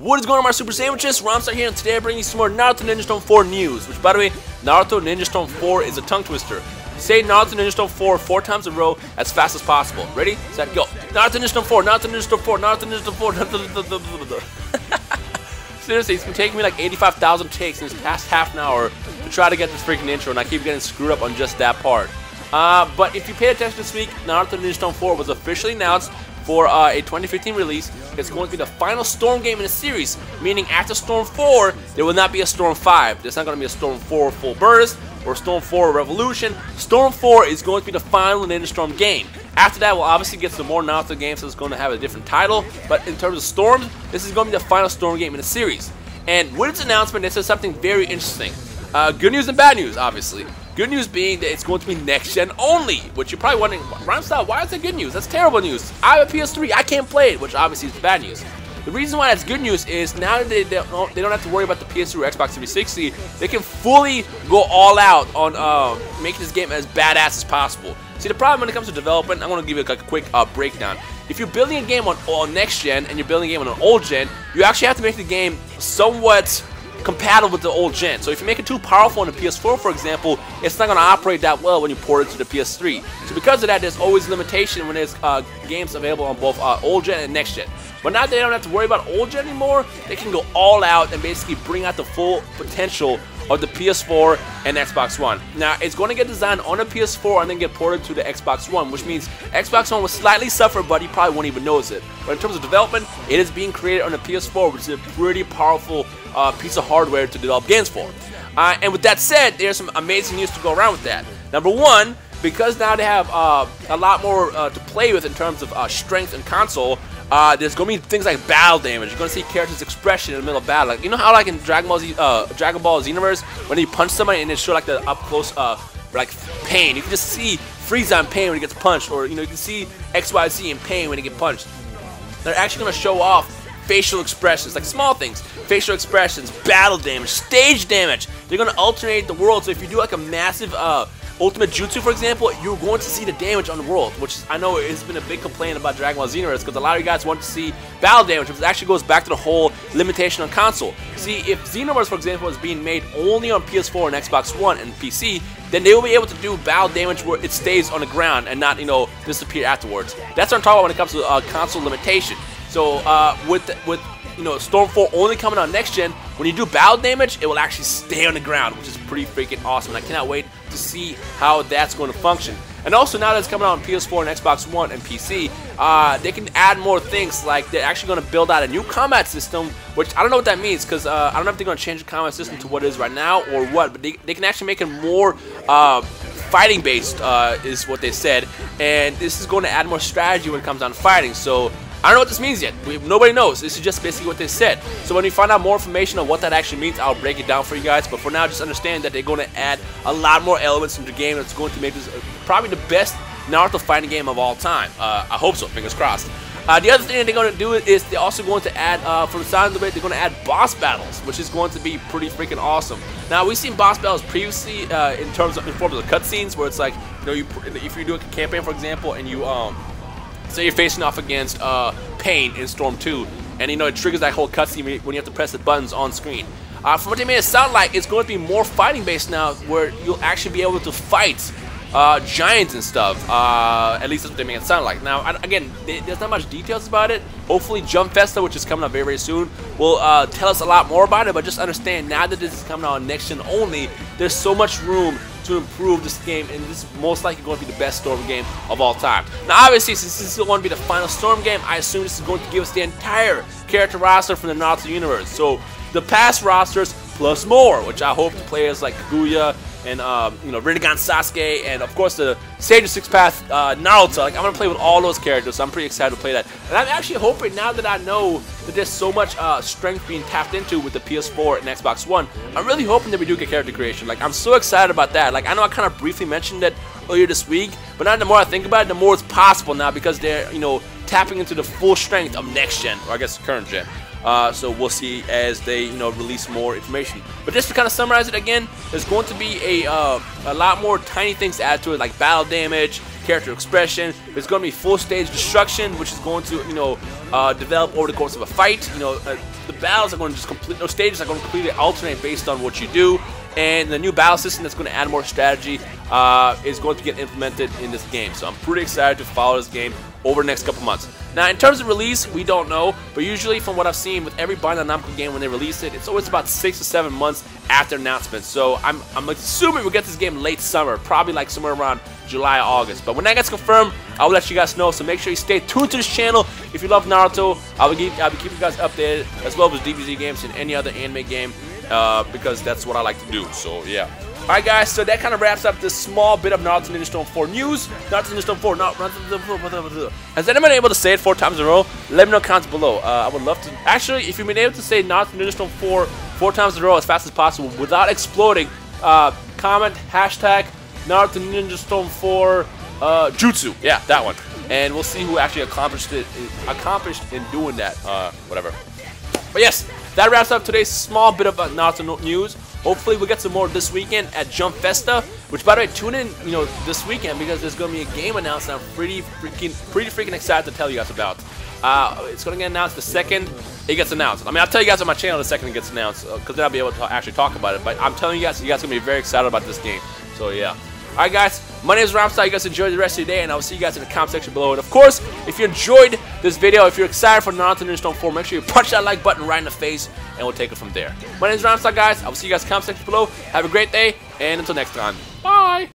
What is going on, my super sandwiches? Rhymestyle here, and today I bring you some more Naruto Ninja Storm 4 news. Which, by the way, Naruto Ninja Storm 4 is a tongue twister. Say Naruto Ninja Storm 4 4 times in a row as fast as possible. Ready, set, go. Naruto Ninja Storm 4, Naruto Ninja Storm 4, Naruto Ninja Storm 4. Seriously, it's been taking me like 85,000 takes in this past half an hour to try to get this freaking intro, and I keep getting screwed up on just that part. But if you paid attention this week, Naruto Ninja Storm 4 was officially announced for a 2015 release. It's going to be the final Storm game in the series, meaning after Storm 4, there will not be a Storm 5. There's not going to be a Storm 4 Full Burst or Storm 4 Revolution. Storm 4 is going to be the final Ninja Storm game. After that, we'll obviously get some more Naruto games, so it's going to have a different title. But in terms of Storms, this is going to be the final Storm game in the series. And with its announcement, it says something very interesting. Good news and bad news, obviously. Good news being that it's going to be next-gen only, which you're probably wondering, Rhymestyle, why is that good news? That's terrible news. I have a PS3, I can't play it, which obviously is bad news. The reason why that's good news is now that they don't have to worry about the PS4 or Xbox 360, they can fully go all out on making this game as badass as possible. See, the problem when it comes to development, I'm going to give you like a quick breakdown. If you're building a game on next-gen and you're building a game on an old-gen, you actually have to make the game somewhat compatible with the old gen. So if you make it too powerful on the PS4, for example, it's not going to operate that well when you port it to the PS3. So because of that, there's always limitation when there's games available on both old gen and next gen. But now that they don't have to worry about old gen anymore, they can go all out and basically bring out the full potential of the PS4 and Xbox One. Now, it's going to get designed on the PS4 and then get ported to the Xbox One, which means Xbox One will slightly suffer, but you probably won't even notice it. But in terms of development, it is being created on the PS4, which is a pretty powerful piece of hardware to develop games for. And with that said, there's some amazing news to go around with that. Number one, because now they have a lot more to play with in terms of strength and console, there's going to be things like battle damage. You're going to see characters' expression in the middle of battle. Like, you know how like in Dragon Ball Xenoverse, when you punch somebody and they show like the up close like pain. You can just see Frieza in pain when he gets punched, or you know you can see XYZ in pain when he gets punched. They're actually going to show off facial expressions, like small things, facial expressions, battle damage, stage damage. They're going to alternate the world. So if you do like a massive ultimate jutsu, for example, you're going to see the damage on the world, which is, I know has been a big complaint about Dragon Ball Xenoverse, because a lot of you guys want to see battle damage, which actually goes back to the whole limitation on console. See, if Xenoverse, for example, is being made only on PS4 and Xbox One and PC, then they will be able to do battle damage where it stays on the ground and not, you know, disappear afterwards. That's what I'm talking about when it comes to console limitation. So with you know, Storm 4 only coming on next gen, when you do battle damage, it will actually stay on the ground, which is pretty freaking awesome. And I cannot wait to see how that's going to function. And also, now that it's coming out on PS4 and Xbox One and PC, they can add more things. Like, they're actually going to build out a new combat system, which I don't know what that means, because I don't know if they're going to change the combat system to what it is right now or what, but they can actually make it more fighting based, is what they said. And this is going to add more strategy when it comes down to fighting. So I don't know what this means yet. Nobody knows. This is just basically what they said. So when we find out more information on what that actually means, I'll break it down for you guys. But for now, just understand that they're going to add a lot more elements into the game. That's going to make this probably the best Naruto fighting game of all time. I hope so. Fingers crossed. The other thing that they're going to do is they're also going to add, from the sound of it, they're going to add boss battles, which is going to be pretty freaking awesome. Now, we've seen boss battles previously in form of the cutscenes, where it's like, you know, if you do a campaign, for example, and you say you're facing off against Pain in Storm 2, and you know it triggers that whole cutscene when you have to press the buttons on screen. From what they made it sound like, it's going to be more fighting based now, where you'll actually be able to fight giants and stuff. At least that's what they made it sound like. Now, again, there's not much details about it. Hopefully, Jump Festa, which is coming up very, very soon, will tell us a lot more about it. But just understand, now that this is coming out on next gen only, there's so much room to improve this game, and this is most likely going to be the best Storm game of all time. Now, obviously, since this is going to be the final Storm game, I assume this is going to give us the entire character roster from the Naruto universe. So, the past rosters plus more, which I hope the players like Kaguya and you know, Rinnegan Sasuke, and of course the Sage of Six Path Naruto. Like, I'm gonna play with all those characters, so I'm pretty excited to play that. And I'm actually hoping, now that I know that there's so much strength being tapped into with the PS4 and Xbox One, I'm really hoping that we do get character creation. Like, I'm so excited about that. Like, I know I kind of briefly mentioned that earlier this week, but now the more I think about it, the more it's possible now, because they're, you know, tapping into the full strength of next gen, or I guess current gen. So we'll see as they, you know, release more information. But just to kind of summarize it again, there's going to be a lot more tiny things to add to it, like battle damage, character expression. There's going to be full stage destruction, which is going to, you know, develop over the course of a fight. You know, the battles are going to just complete, those stages are going to completely alternate based on what you do. And the new battle system that's going to add more strategy is going to get implemented in this game. So I'm pretty excited to follow this game over the next couple months. Now, in terms of release, we don't know, but usually from what I've seen with every Bandai Namco game when they release it, it's always about 6 to 7 months after announcement. So I'm assuming we'll get this game late summer, probably like somewhere around July or August. But when that gets confirmed, I'll let you guys know. So make sure you stay tuned to this channel. If you love Naruto, I'll be keeping you guys updated, as well as DBZ games and any other anime game, because that's what I like to do. So yeah. Alright guys, so that kind of wraps up this small bit of Naruto Ninja Storm 4 news. Naruto Ninja Storm 4, has anyone been able to say it 4 times in a row? Let me know in the comments below. I would love to. Actually, if you've been able to say Naruto Ninja Storm 4 times in a row as fast as possible without exploding, comment hashtag Naruto Ninja Storm 4 Jutsu. Yeah, that one. And we'll see who actually accomplished in doing that. Whatever. But yes, that wraps up today's small bit of Naruto news. Hopefully we'll get some more this weekend at Jump Festa, which, by the way, tune in, this weekend, because there's going to be a game announced that I'm pretty freaking excited to tell you guys about. It's going to get announced the second it gets announced. I mean, I'll tell you guys on my channel the second it gets announced, because then I'll be able to actually talk about it. But I'm telling you guys are going to be very excited about this game. So yeah. Alright guys, my name is Rhymestyle. You guys enjoy the rest of your day, and I will see you guys in the comment section below. And of course, if you enjoyed this video, if you're excited for Naruto Ninja Storm 4, make sure you punch that like button right in the face, and we'll take it from there. My name is Rhymestyle, guys. I will see you guys in the comment section below. Have a great day, and until next time, bye!